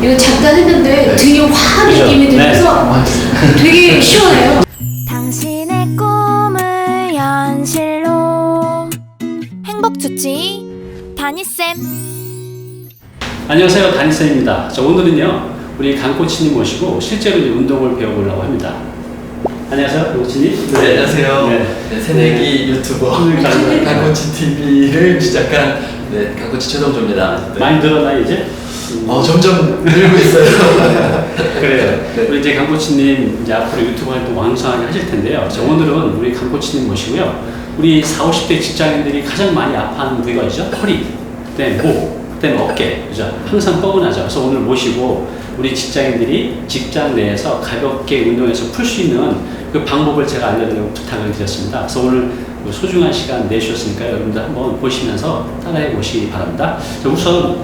이거 잠깐 했는데 네. 등이 확 그죠? 느낌이 들면서 되게 시원해요. 당신의 꿈을 현실로 행복주치 다니쌤. 안녕하세요, 다니쌤입니다. 자, 오늘은요 우리 강코치님 모시고 실제로 이제 운동을 배워보려고 합니다. 안녕하세요, 강코치님. 네, 안녕하세요. 네. 새내기 유튜버 강코치 TV를 시작한 강코치 최동조입니다. 많이 늘었나 이제? 점점 늘고 있어요. 그래요. 네. 우리 이제 강코치님 이제 앞으로 유튜브 활동 왕성하게 하실 텐데요. 자, 오늘은 우리 강코치님 모시고요. 우리 40, 50대 직장인들이 가장 많이 아파하는 부위가 있죠. 허리, 그다음에 목, 그다음에 어깨, 그죠? 항상 뻐근하죠. 그래서 오늘 모시고 우리 직장인들이 직장 내에서 가볍게 운동해서 풀 수 있는 그 방법을 제가 알려드리려고 부탁을 드렸습니다. 그래서 오늘 소중한 시간 내주셨으니까 여러분들 한번 보시면서 따라해 보시기 바랍니다. 자, 우선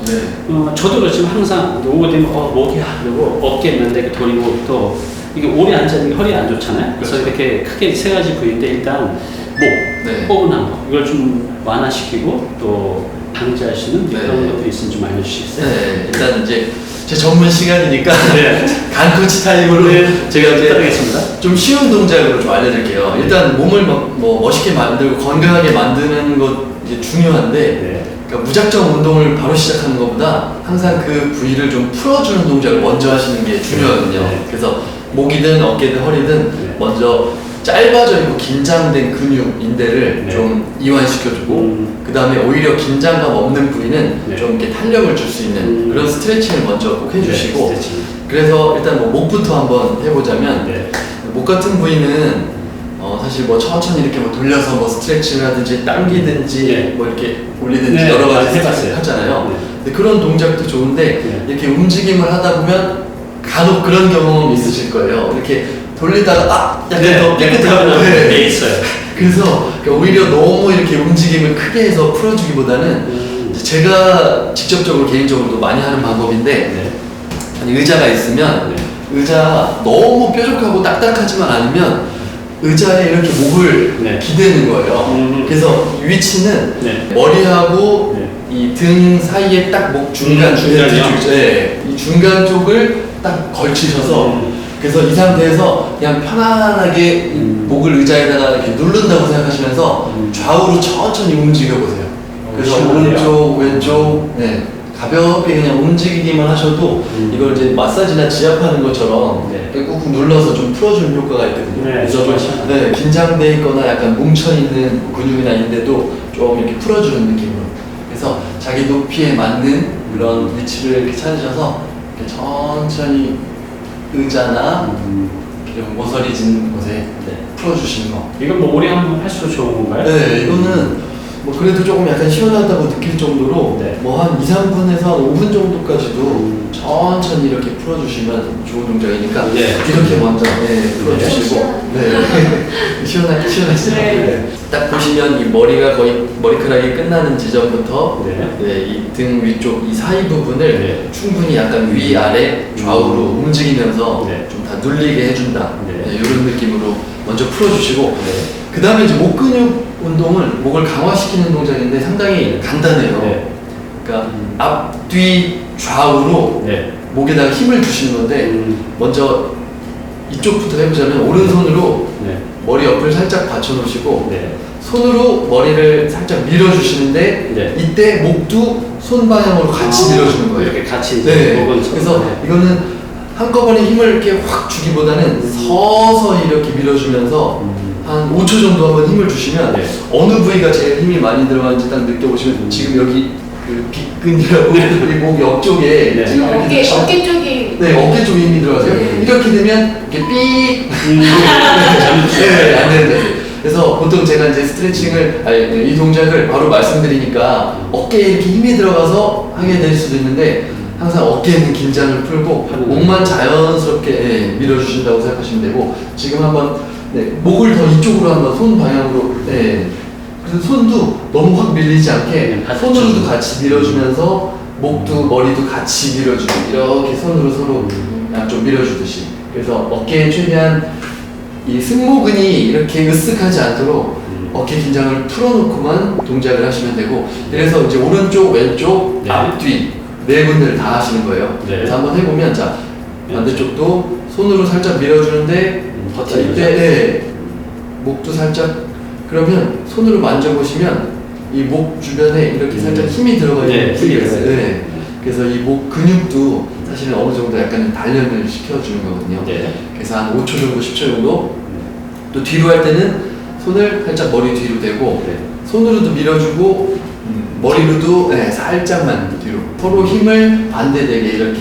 저도 그렇지만 항상 오고 되면 목이야 그리고 어깨 있는데 이렇게 돌리고 또 이게 오래 앉아있는 게 허리에 안 좋잖아요. 그래서 그렇죠. 이렇게 크게 세 가지 부위인데 일단 목, 뻐근한 거 이걸 좀 완화시키고 또 방지할 수 있는 그런 것들이 있으면 좀 알려주시겠어요? 네, 일단 이제 제 전문 시간이니까 네. 강코치 타입으로 제가 이제 따르겠습니다. 좀 쉬운 동작으로 좀 알려드릴게요. 일단 몸을 뭐 멋있게 만들고 건강하게 만드는 것 이제 중요한데 네. 그러니까 무작정 운동을 바로 시작하는 것보다 항상 그 부위를 좀 풀어주는 동작을 먼저 하시는 게 중요하거든요. 네. 그래서 목이든 어깨든 허리든 네. 먼저 짧아져 있고 긴장된 근육, 인대를 네. 좀 이완시켜주고 그 다음에 오히려 긴장감 없는 부위는 네. 좀 이렇게 탄력을 줄 수 있는 그런 스트레칭을 먼저 꼭 해주시고 네, 스트레칭. 그래서 일단 뭐 목부터 한번 해보자면 네. 목 같은 부위는 사실 뭐 천천히 이렇게 뭐 돌려서 뭐 스트레칭을 하든지 당기든지 네. 뭐 이렇게 올리든지 네, 여러 가지 해봤어요. 하잖아요. 네. 근데 그런 동작도 좋은데 네. 이렇게 움직임을 하다 보면 간혹 그런 경험 있으실 거예요. 이렇게 돌리다가 약간 더 깨끗하고 돼 있어요. 그래서 오히려 너무 이렇게 움직임을 크게 해서 풀어주기보다는 이제 제가 직접적으로 개인적으로도 많이 하는 방법인데 네. 아니, 의자가 있으면 네. 의자 너무 뾰족하고 딱딱하지만 않으면 의자에 이렇게 목을 네. 기대는 거예요. 그래서 위치는 네. 머리하고 네. 이 등 사이에 딱 목 중간이요? 네, 이 중간 쪽을 딱 걸치셔서 그래서 이 상태에서 그냥 편안하게 목을 의자에다가 이렇게 누른다고 생각하시면서 좌우로 천천히 움직여 보세요. 그래서 시원하네요. 오른쪽, 왼쪽, 가볍게 그냥 움직이기만 하셔도 이걸 이제 마사지나 지압하는 것처럼 네. 이렇게 꾹꾹 눌러서 좀 풀어주는 효과가 있거든요. 네, 그래서 좀, 시원하네요. 긴장돼 있거나 약간 뭉쳐 있는 근육이나 인대도 좀 이렇게 풀어주는 느낌으로. 그래서 자기 높이에 맞는 그런 위치를 이렇게 찾으셔서 이렇게 천천히 의자나 이런 모서리 진 곳에 풀어주시는 거. 이건 뭐 오래 하면 할수록 좋은 건가요? 네, 이거는 뭐 그래도 조금 약간 시원하다고 느낄 정도로 네. 뭐 한 2, 3분에서 한 5분 정도까지도 천천히 이렇게 풀어주시면 좋은 동작이니까 네. 이렇게 먼저 풀어주시고 시원하시죠? 네. 딱 보시면 이 머리가 거의 머리카락이 끝나는 지점부터 네. 이 등 위쪽 이 사이 부분을 네. 충분히 약간 위, 아래, 좌우로 움직이면서 네. 좀 다 눌리게 해준다. 네. 이런 느낌으로 먼저 풀어주시고 네. 그 다음에 이제 목 근육 운동을 목을 강화시키는 동작인데 상당히 간단해요. 네. 그러니까 앞, 뒤, 좌우로 네. 목에다가 힘을 주시는 건데 먼저 이쪽부터 해보자면 오른손으로 네. 머리 옆을 살짝 받쳐놓으시고 네. 손으로 머리를 살짝 밀어주시는데 네. 이때 목도 손 방향으로 같이 밀어주는 거예요. 이렇게 같이 네. 목은 그래서 이거는 한꺼번에 힘을 이렇게 확 주기보다는 서서히 이렇게 밀어주면서 한 5초 정도 한번 힘을 주시면 네. 어느 부위가 제일 힘이 많이 들어가는지 딱 느껴보시면 지금 여기 그 빗근이라고 우리 목 옆쪽에 네. 지금 이렇게 어깨 쪽이 네, 어깨 쪽에 힘이 들어가세요. 네. 이렇게 되면 이렇게 삑 네, 안 되는데. 그래서 보통 제가 이제 스트레칭을 이 동작을 바로 말씀드리니까 어깨에 이렇게 힘이 들어가서 하게 될 수도 있는데 항상 어깨에는 긴장을 풀고 목만 자연스럽게 밀어주신다고 생각하시면 되고 지금 한번 목을 더 이쪽으로 한번 손 방향으로 그래서 손도 너무 확 밀리지 않게 손으로도 같이 밀어주면서 목도 머리도 같이 밀어주고 이렇게 손으로 서로 양쪽 밀어주듯이 그래서 어깨에 최대한 이 승모근이 이렇게 으쓱하지 않도록 어깨 긴장을 풀어놓고만 동작을 하시면 되고 그래서 이제 오른쪽 왼쪽 네. 앞뒤 네 분들 다 하시는 거예요. 네. 그래서 한번 해보면 자 반대쪽도 손으로 살짝 밀어주는데 버티는 이때 네, 목도 살짝 그러면 손으로 만져보시면 이 목 주변에 이렇게 살짝 힘이 들어가 있는 네, 부위가 힘이 있어요. 들어가요. 네. 그래서 이 목 근육도 사실은 어느 정도 약간 단련을 시켜주는 거거든요. 네. 그래서 한 5초 정도, 10초 정도. 또 뒤로 할 때는 손을 살짝 머리 뒤로 대고 네. 손으로도 밀어주고 머리로도 네, 살짝만 뒤로 서로 힘을 반대되게 이렇게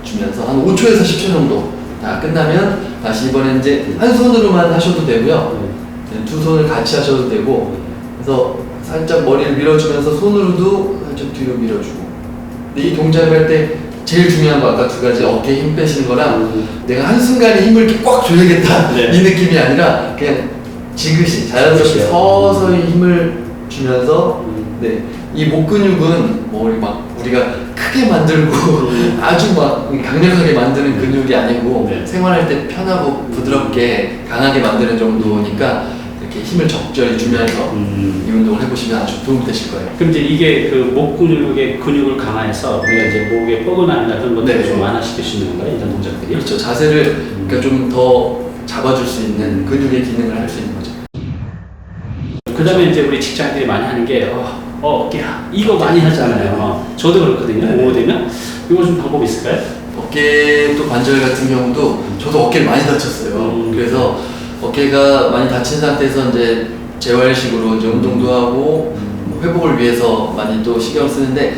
주면서 한 5초에서 10초 정도 다 끝나면 다시 이번엔 이제 한 손으로만 하셔도 되고요. 네, 두 손을 같이 하셔도 되고 그래서 살짝 머리를 밀어주면서 손으로도 살짝 뒤로 밀어주고 근데 이 동작을 할 때 제일 중요한 거 아까 두 가지 어깨에 힘 빼시는 거랑 내가 한순간에 힘을 이렇게 꽉 줘야겠다 네. 이 느낌이 아니라 그냥 지그시 자연스럽게 지그시요. 서서히 힘을 주면서 네, 이 목 근육은 뭐 우리가 크게 만들고 아주 막 강력하게 만드는 근육이 아니고 네. 생활할 때 편하고 부드럽게 강하게 만드는 정도니까 이렇게 힘을 적절히 주면서 이 운동을 해보시면 아주 도움이 되실 거예요. 그럼 이제 이게 그 목 근육의 근육을 강화해서 우리가 이제 목의 뻐근함이나 그런 것들을 네. 좀 완화시킬 수 있는 건가요? 이런 동작들이? 그렇죠. 자세를 그러니까 좀 더 잡아줄 수 있는 근육의 기능을 할 수 있는 거죠. 그 다음에 이제 우리 직장인들이 많이 하는 게 어깨야 이거 많이 하잖아요. 저도 그렇거든요. 네. 오후 되면 이거 좀 방법이 있을까요? 어깨 또 관절 같은 경우도 저도 어깨를 많이 다쳤어요. 그래서 어깨가 많이 다친 상태에서 이제 재활식으로 이제 운동도 하고 회복을 위해서 많이 또 신경 쓰는데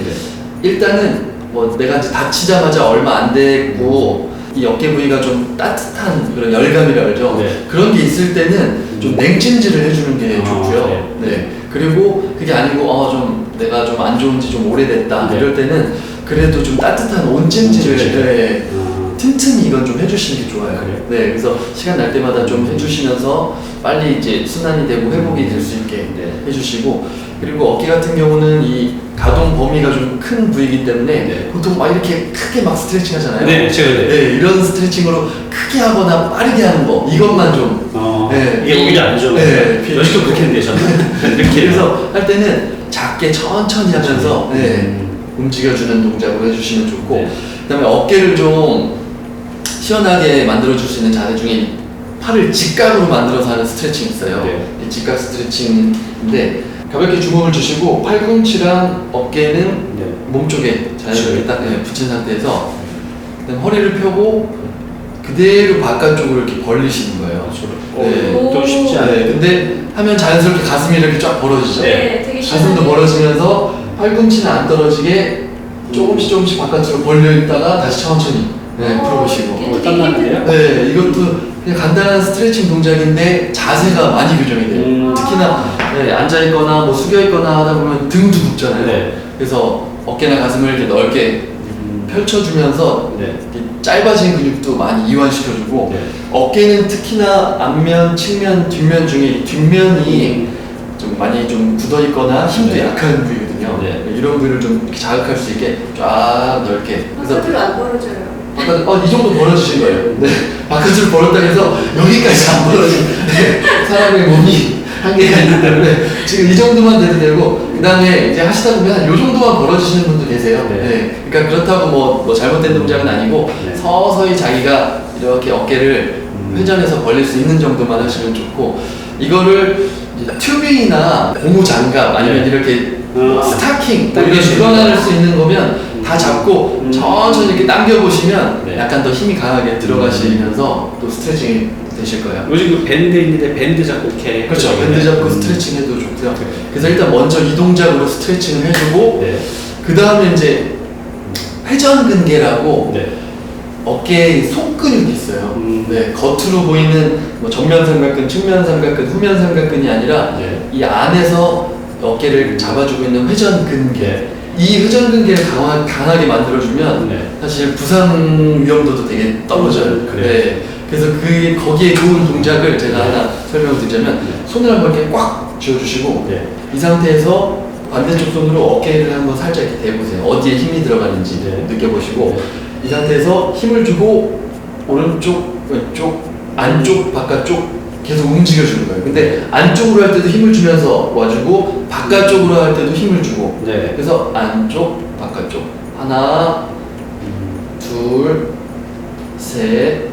일단은 뭐 내가 이제 다치자마자 얼마 안 됐고 이 어깨 부위가 좀 따뜻한 그런 열감이라 알죠? 네. 그런 게 있을 때는 좀 냉찜질을 해주는 게 좋고요. 네. 네. 그리고 그게 아니고 좀 내가 좀 안 좋은 지 좀 오래됐다 네. 이럴 때는 그래도 좀 따뜻한 온찜질을 네, 틈틈이 이건 좀 해주시는 게 좋아요. 그래요? 네, 그래서 시간 날 때마다 좀 해주시면서 빨리 이제 순환이 되고 회복이 될 수 있게 네. 해주시고 그리고 어깨 같은 경우는 이 가동 범위가 좀 큰 부위이기 때문에 네. 보통 막 이렇게 크게 막 스트레칭 하잖아요. 네, 제가 네, 이런 스트레칭으로 크게 하거나 빠르게 하는 거 이것만 좀 네, 이게 오히려 안 좋은 네, 거예요. 여시도 그렇게 했는데 저는 이렇게 그래서 할 때는 작게 천천히 하면서 네, 움직여주는 동작으로 해주시면 좋고 네. 그다음에 어깨를 좀 시원하게 만들어줄 수 있는 자세 중에 팔을 직각으로 만들어서 하는 스트레칭이 있어요. 네. 이 직각 스트레칭인데 가볍게 주먹을 주시고 팔꿈치랑 어깨는 네. 몸쪽에 자연스럽게 딱 붙인 상태에서 그다음 허리를 펴고 그대로 바깥쪽으로 이렇게 벌리시는 거예요. 네. 또 쉽지 않아요. 네, 근데 하면 자연스럽게 가슴이 이렇게 쫙 벌어지죠. 네, 되게 가슴도 시원하게. 벌어지면서 팔꿈치는 안 떨어지게 조금씩 바깥으로 벌려 있다가 다시 천천히 풀어보시고. 땀나는데요? 네, 이것도 그냥 간단한 스트레칭 동작인데 자세가 많이 교정이 돼요. 특히나 앉아있거나 뭐 숙여있거나 하다 보면 등도 굽잖아요. 네. 그래서 어깨나 가슴을 이렇게 넓게 펼쳐주면서 네. 이렇게 짧아진 근육도 많이 이완시켜주고 네. 어깨는 특히나 앞면, 측면, 뒷면 중에 이 뒷면이 좀 많이 좀 굳어있거나 힘도 네. 약한 부위거든요. 네. 이런 부위를 좀 이렇게 자극할 수 있게 쫙 넓게 바깥으로 안 벌어져요. 이 정도 벌어지신 거예요. 네. 바깥으로 벌었다 해서 여기까지 안 벌어진 사람의 몸이 한계가 있기 때문에 지금 이 정도만 돼도 되고 그 다음에 이제 하시다 보면 이 정도만 벌어지시는 분도 계세요. 네. 네. 그러니까 그렇다고 뭐 잘못된 동작은 아니고 네. 서서히 자기가 이렇게 어깨를 회전해서 벌릴 수 있는 정도만 하시면 좋고 이거를 이제 튜빙이나 고무 장갑 아니면 네. 이렇게 스타킹 뭐 이런 당길 수 불어날 수 있는 거면 다 잡고 천천히 이렇게 당겨보시면 네. 약간 더 힘이 강하게 들어가시면서 또 스트레칭이 되실 거예요. 요즘 그 밴드 있는데 밴드 잡고 이렇게 그렇죠. 해도 밴드 잡고 되겠네요. 스트레칭 해도 좋고요. 그래서 일단 먼저 이 동작으로 스트레칭을 해주고 네. 그 다음에 이제 회전근개라고 네. 어깨에 속근육이 있어요. 네, 겉으로 보이는 뭐 정면 삼각근, 측면 삼각근, 후면 삼각근이 아니라 네. 이 안에서 어깨를 잡아주고 있는 회전근개. 네. 이 회전근개를 강하게 만들어주면 네. 사실 부상 위험도도 되게 떨어져요. 그래요? 네. 그래서 거기에 좋은 동작을 제가 네. 하나 설명을 드리자면 네. 손을 한번 이렇게 꽉 쥐어주시고 네. 이 상태에서 반대쪽 손으로 어깨를 한번 살짝 이렇게 대보세요. 어디에 힘이 들어가는지 네. 느껴보시고 네. 이 상태에서 힘을 주고 오른쪽, 왼쪽, 안쪽, 바깥쪽 계속 움직여주는 거예요. 근데 안쪽으로 할 때도 힘을 주면서 와주고 바깥쪽으로 할 때도 힘을 주고 네. 그래서 안쪽, 바깥쪽, 하나, 둘, 셋,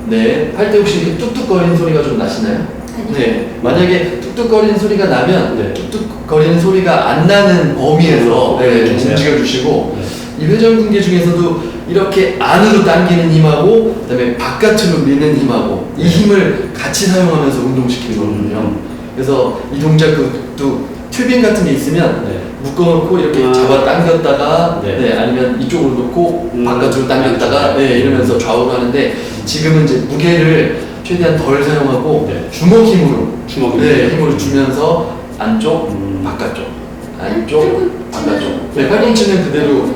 넷. 할 때 혹시 이렇게 뚝뚝거리는 소리가 좀 나시나요? 아니요. 네. 만약에 뚝뚝거리는 소리가 나면 네. 뚝뚝거리는 소리가 안 나는 범위에서 네, 움직여주시고 이 회전근개 중에서도 이렇게 안으로 당기는 힘하고 그다음에 바깥으로 미는 힘하고 이 힘을 같이 사용하면서 운동시키는 거거든요. 그래서 이 동작 또 튜빙 같은 게 있으면 네. 묶어놓고 이렇게 잡아 당겼다가 네. 아니면 이쪽으로 놓고 바깥으로 당겼다가 이러면서 좌우로 하는데 지금은 이제 무게를 최대한 덜 사용하고 네. 주먹 힘으로 주먹 힘으로 주면서 안쪽 바깥쪽 안쪽 바깥쪽 팔꿈치는 그대로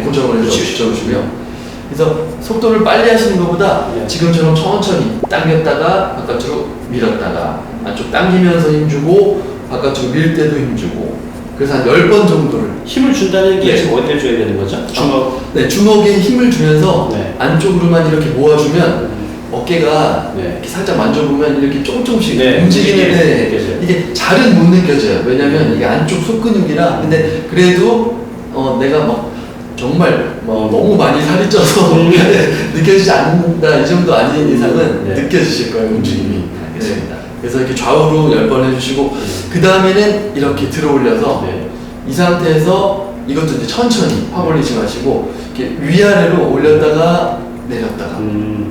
고정을 해서 붙여주시고요. 그래서 속도를 빨리 하시는 것보다 네. 지금처럼 천천히 당겼다가 바깥으로 밀었다가 안쪽 당기면서 힘주고 바깥으로 밀 때도 힘주고 그래서 한 10번 정도를 힘을 준다는 게 네. 지금 어디를 줘야 되는 거죠? 주먹. 네, 주먹에 힘을 주면서 네. 안쪽으로만 이렇게 모아주면 어깨가 네. 이렇게 살짝 만져보면 이렇게 조금씩 네, 움직이는데 느껴져요. 이게 잘은 못 느껴져요. 왜냐면 이게 안쪽 속근육이라 근데 그래도 내가 막 정말 너무 많이 살이 쪄서 느껴지지 않는다 이 정도 아닌 이상은 네. 느껴지실 거예요 움직임이. 알겠습니다. 그래서 이렇게 좌우로 10번 해주시고 그 다음에는 이렇게 들어 올려서 네. 이 상태에서 이것도 이제 천천히 확 올리지 마시고 이렇게 위아래로 올렸다가 내렸다가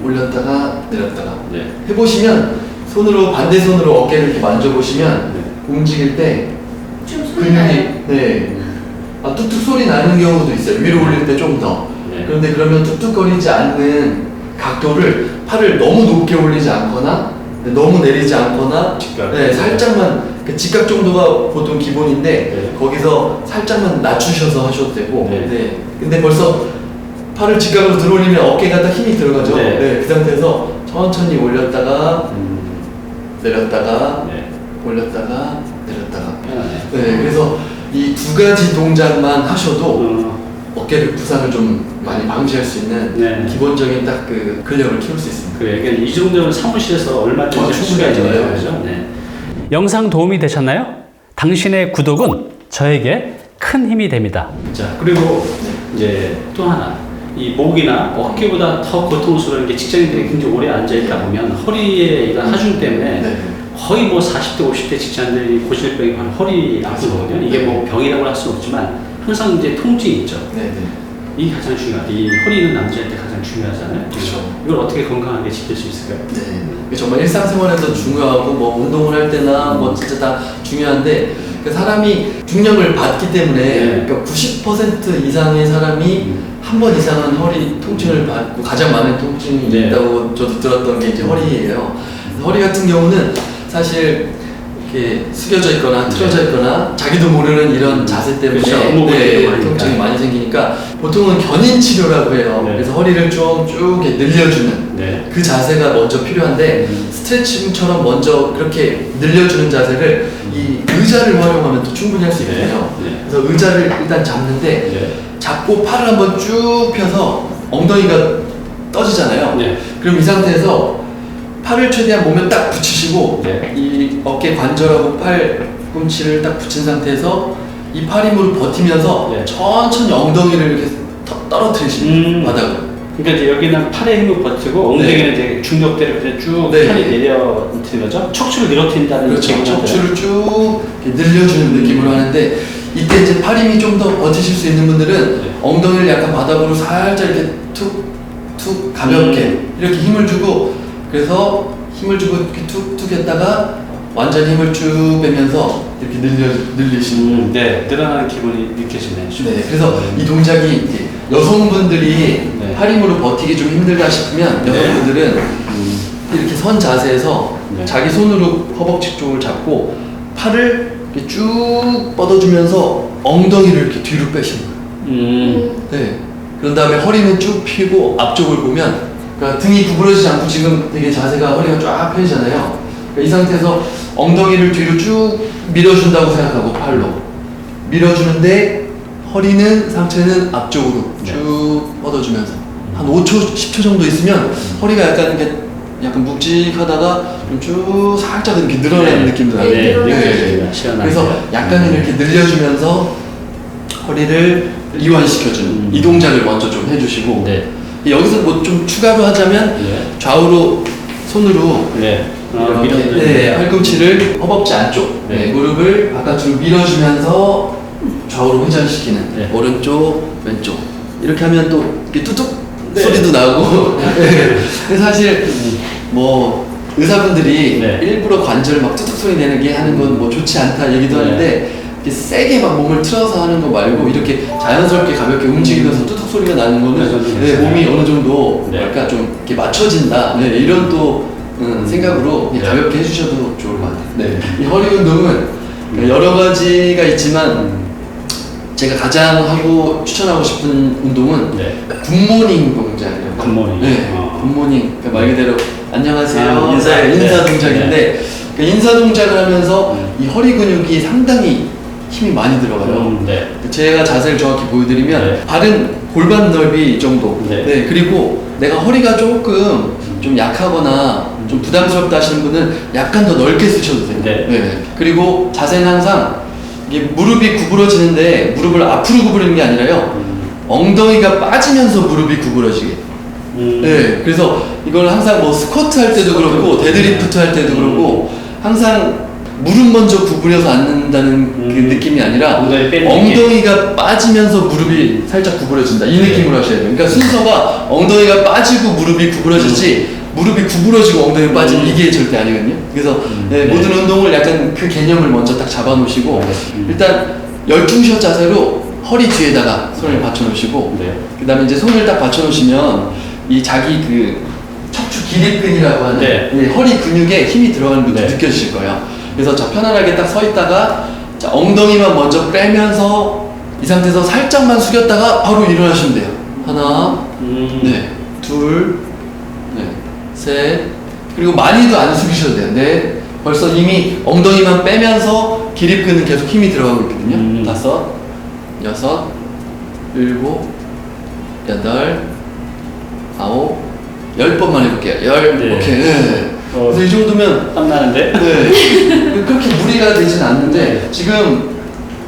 올렸다가 내렸다가 네. 해보시면 손으로 반대 손으로 어깨를 이렇게 만져보시면 네. 움직일 때 좀 소리 나요. 근육이 뚝뚝 소리 나는 경우도 있어요. 위로 올릴 때 좀 더. 네. 그런데 그러면 뚝뚝거리지 않는 각도를 팔을 너무 높게 올리지 않거나 너무 내리지 않거나 직각. 살짝만 그 직각 정도가 보통 기본인데 네. 거기서 살짝만 낮추셔서 하셔도 되고 네. 근데 벌써 팔을 직각으로 들어올리면 어깨가 다 힘이 들어가죠. 네. 그 상태에서 천천히 올렸다가 내렸다가 네. 올렸다가 내렸다가 편하네. 그래서 이 두 가지 동작만 하셔도 어깨를 부상을 좀 많이 방지할 수 있는 네. 기본적인 딱 그 근력을 키울 수 있습니다. 그래, 그러니까 이 정도는 사무실에서 얼마든지 할 수가 충분히 있잖아요. 해요. 그죠? 네. 영상 도움이 되셨나요? 당신의 구독은 저에게 큰 힘이 됩니다. 자, 그리고 이제 또 하나. 이 목이나 어깨보다 더 고통스러운 게 직장인들이 굉장히 오래 앉아있다 보면 허리에 이런 하중 때문에 네. 거의 뭐 40대, 50대 직장인들이 고질병이 바로 허리 아프거든요. 이게 뭐 병이라고 할 수는 없지만 항상 이제 통증이 있죠. 이게 가장 중요하다. 이 허리는 남자한테 가장 중요하잖아요. 그렇죠. 이걸 어떻게 건강하게 지킬 수 있을까요? 네, 정말 일상생활에서 중요하고 뭐 운동을 할 때나 뭐 진짜 다 중요한데 그 사람이 중력을 받기 때문에 네. 그러니까 90% 이상의 사람이 한 번 이상은 허리 통증을 받고 가장 많은 통증이 네. 있다고 저도 들었던 게 이제 허리예요. 허리 같은 경우는 사실 이렇게 숙여져 있거나 틀어져 있거나 자기도 모르는 이런 자세 때문에 그렇죠. 업무가 많으니까. 통증이 많이 생기니까 보통은 견인 치료라고 해요. 네. 그래서 허리를 쭉 이렇게 늘려주는 네. 그 자세가 먼저 필요한데 스트레칭처럼 먼저 그렇게 늘려주는 자세를 이 의자를 활용하면 또 충분히 할 수 있거든요. 네. 그래서 의자를 일단 잡는데 네. 잡고 팔을 한번 쭉 펴서 엉덩이가 떠지잖아요. 네. 그럼 이 상태에서 팔을 최대한 몸에 딱 붙이시고 네. 이 어깨 관절하고 팔꿈치를 딱 붙인 상태에서 이 팔 힘으로 버티면서 네. 천천히 엉덩이를 이렇게 떨어뜨리시는 바닥으로. 그러니까 이제 여기는 팔의 힘을 버티고 엉덩이는 이제 중력대를 그냥 쭉 네. 팔이 내려뜨리는 거죠. 척추를 늘어뜨린다는 그렇죠. 얘기죠. 척추를 쭉 이렇게 늘려주는 느낌으로 하는데 이때 이제 팔 힘이 좀 더 버티실 수 있는 분들은 네. 엉덩이를 약간 바닥으로 살짝 이렇게 툭툭 가볍게 이렇게 힘을 주고 그래서 힘을 주고 이렇게 툭툭 했다가 완전히 힘을 쭉 빼면서 이렇게 늘리시는 네, 늘어나는 기분이 느껴지네요. 네, 그래서 이 동작이 이제 여성분들이 네. 팔 힘으로 버티기 좀 힘들다 싶으면 네. 여성분들은 이렇게 선 자세에서 네. 자기 손으로 허벅지 쪽을 잡고 팔을 이렇게 쭉 뻗어주면서 엉덩이를 이렇게 뒤로 빼시는 거예요. 네. 그런 다음에 허리는 쭉 펴고 앞쪽을 보면 그러니까 등이 구부러지지 않고 지금 되게 자세가 허리가 쫙 펴지잖아요. 그러니까 이 상태에서 엉덩이를 뒤로 쭉 밀어준다고 생각하고 팔로 밀어주는데 허리는 상체는 앞쪽으로 네. 쭉 뻗어주면서 한 5초, 10초 정도 있으면 허리가 약간 이렇게 약간 묵직하다가 좀 쭉 살짝 이렇게 늘어나는 네. 느낌도 네, 나요. 늘어나요. 느껴집니다. 시원하게. 그래서 약간 이렇게 늘려주면서 허리를 이완시켜주는 이 동작을 먼저 좀 해주시고 네. 여기서 뭐 좀 추가로 하자면 네. 좌우로 손으로 네. 이렇게 네, 팔꿈치를 허벅지 안쪽 네. 네, 무릎을 바깥으로 밀어주면서 좌우로 회전시키는 네. 오른쪽 왼쪽 이렇게 하면 또 이렇게 뚜둑 네. 소리도 나고 네. 근데 사실 뭐 의사분들이 네. 일부러 관절 막 뚜둑 소리 내는 게 하는 건 뭐 좋지 않다 얘기도 네. 하는데 이렇게 세게 막 몸을 틀어서 하는 거 말고 이렇게 자연스럽게 가볍게 움직이면서 뚜둑 소리가 나는 거는 네, 몸이 어느 정도 네. 뭐랄까 좀 이렇게 맞춰진다 네, 이런 또 생각으로 네. 가볍게 해주셔도 좋을 것 같아요. 네. 이 허리 운동은 여러 가지가 있지만 제가 가장 하고 추천하고 싶은 운동은 네. 굿모닝 동작이에요. 굿모닝. 네. 굿모닝. 그러니까 말 그대로 안녕하세요. 아, 인사. 네, 인사 네. 동작인데 그 인사 동작을 하면서 이 허리 근육이 상당히 힘이 많이 들어가요. 네. 제가 자세를 정확히 보여드리면 네. 발은 골반 넓이 정도. 네. 그리고 내가 허리가 조금 좀 약하거나 좀 부담스럽다 하시는 분은 약간 더 넓게 쓰셔도 돼요. 네. 그리고 자세는 항상 이게 무릎이 구부러지는데 무릎을 앞으로 구부리는 게 아니라요. 엉덩이가 빠지면서 무릎이 구부러지게. 네. 그래서 이걸 항상 뭐 스쿼트 할 때도 그렇고 데드리프트 할 때도 그렇고 항상 무릎 먼저 구부려서 앉는다는 그 느낌이 아니라 엉덩이 빼는 엉덩이가 빠지면서 무릎이 살짝 구부러진다 이 느낌으로 하셔야 돼요. 그러니까 순서가 엉덩이가 빠지고 무릎이 구부러지지 무릎이 구부러지고 엉덩이가 빠지면 이게 절대 아니거든요. 그래서 네, 네. 모든 운동을 약간 그 개념을 먼저 딱 잡아 놓으시고 일단 열중샷 자세로 허리 뒤에다가 손을 받쳐 놓으시고 네. 그 다음에 이제 손을 딱 받쳐 놓으시면 이 자기 그 척추 기립근이라고 하는 네. 이 허리 근육에 힘이 들어가는 것도 네. 느껴지실 거예요. 그래서 자 편안하게 딱 서 있다가 자 엉덩이만 먼저 빼면서 이 상태에서 살짝만 숙였다가 바로 일어나시면 돼요. 하나, 네, 둘, 네, 셋, 그리고 많이도 안 숙이셔도 돼요. 네, 벌써 이미 엉덩이만 빼면서 기립근은 계속 힘이 들어가고 있거든요. 다섯, 여섯, 일곱, 여덟, 아홉, 10번만 해볼게요. 네. 오케이. 네. 그래서 이 정도면 땀 나는데? 네. 그렇게 무리가 되진 않는데 지금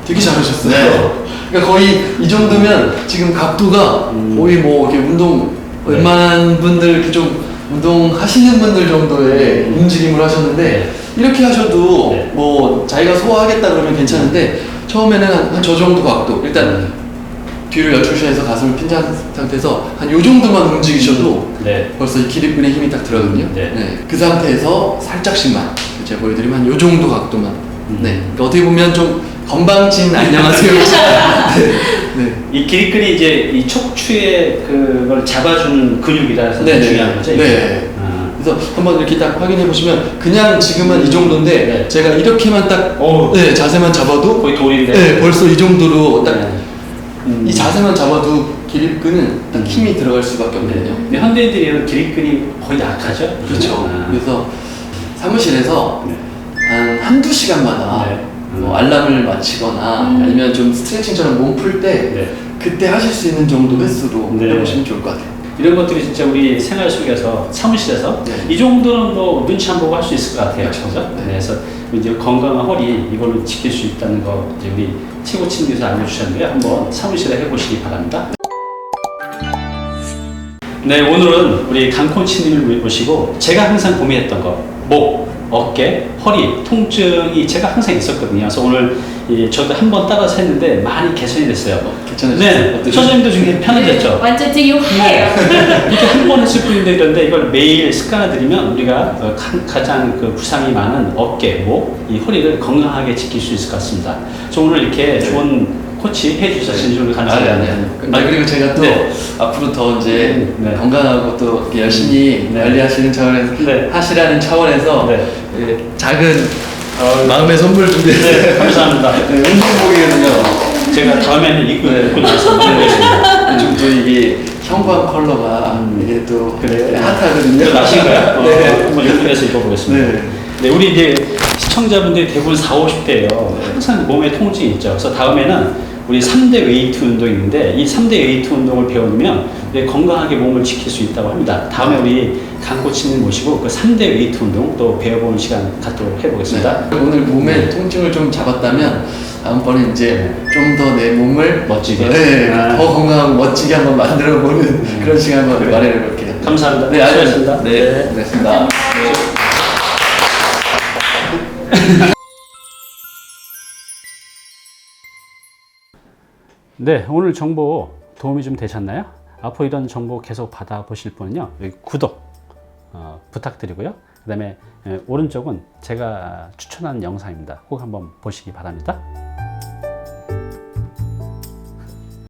되게 잘하셨어요. 네. 그러니까 거의 이 정도면 지금 각도가 거의 뭐 이렇게 운동 네. 웬만한 분들 좀 운동 하시는 분들 정도의 움직임을 하셨는데 이렇게 하셔도 네. 뭐 자기가 소화하겠다 그러면 괜찮은데 처음에는 한 저 정도 각도 일단 뒤로 열출시해서 가슴을 핀 상태에서 한 요 정도만 움직이셔도 네. 벌써 이 기립근에 힘이 딱 들어거든요. 네. 그 상태에서 살짝씩만 제가 보여드리면 한 요 정도 각도만. 네. 그러니까 어떻게 보면 좀 건방진 안녕하세요. 네. 이 기립근이 이제 이 척추의 그걸 잡아주는 근육이라서 네. 중요한 거죠. 이게? 네. 아. 그래서 한번 이렇게 딱 확인해 보시면 그냥 지금은 이 정도인데 네. 제가 이렇게만 딱 어우. 네, 자세만 잡아도 거의 돌인데. 네, 벌써 이 정도로 딱 네. 이 자세만 잡아도 기립근은 딱 힘이 들어갈 수밖에 없거든요. 근데 현대인들이 기립근이 거의 약하죠. 그렇죠. 아. 그래서 사무실에서 네. 한 한두 시간마다 네. 뭐 알람을 맞추거나 아니면 좀 스트레칭처럼 몸 풀 때 네. 그때 하실 수 있는 정도 횟수로 네. 해보시면 좋을 것 같아요. 이런 것들이 진짜 우리 생활 속에서 사무실에서 네. 이 정도는 뭐 눈치 안 보고 할 수 있을 것 같아요. 그렇죠. 그죠? 네. 그래서 이제 건강한 허리 이걸로 지킬 수 있다는 거 이제 우리 최고치님께서 알려주셨는데요. 한번 사무실에 해보시기 바랍니다. 네, 오늘은 우리 강코치님을 모시고 제가 항상 고민했던 거, 목, 어깨, 허리 통증이 제가 항상 있었거든요. 그래서 오늘 저도 한번 따라서 했는데 많이 개선이 됐어요. 괜찮으셨어요? 네, 어떠셨어요? 선생님도 중에 편해졌죠? 완전 되게 화해요. 이렇게 한 번 했을 뿐인데 이런데 이걸 매일 습관화들이면 우리가 가장 그 부상이 많은 어깨, 목, 이 허리를 건강하게 지킬 수 있을 것 같습니다. 그래서 오늘 이렇게 좋은 코치 해주셔서 진심으로 감사합니다. 그리고 제가 또 네. 앞으로 더 이제 네. 건강하고 또 이렇게 열심히 네. 관리하시는 차원에서 네. 하시라는 차원에서 네. 예, 작은 마음의 선물 준비했어요. 네, 감사합니다. 네, 운동복이거든요. 제가 다음에는 입고 나서 요즘 또 이게 형광 컬러가 이게 또 그래요? 핫하거든요. 나신가요? 네. 한번 연습해서 입어보겠습니다. 네. 네, 우리 이제 시청자분들이 대부분 40, 50대예요. 항상 몸에 통증이 있죠. 그래서 다음에는 우리 3대 웨이트 운동이 있는데 이 3대 웨이트 운동을 배워두면 우리 건강하게 몸을 지킬 수 있다고 합니다. 다음에 우리 강 코치님 모시고 그 3대 웨이트 운동 또 배워보는 시간 갖도록 해보겠습니다. 오늘 몸의 통증을 좀 잡았다면 다음번에 이제 좀 더 내 몸을 멋지게. 네, 아. 더 건강하고 멋지게 한번 만들어보는 그런 시간 한번 마련해 볼게요. 감사합니다. 네, 수고하셨습니다. 네, 고맙습니다. 네, 오늘 정보 도움이 좀 되셨나요? 앞으로 이런 정보 계속 받아보실 분은요, 여기 구독 부탁드리고요. 그 다음에 오른쪽은 제가 추천하는 영상입니다. 꼭 한번 보시기 바랍니다.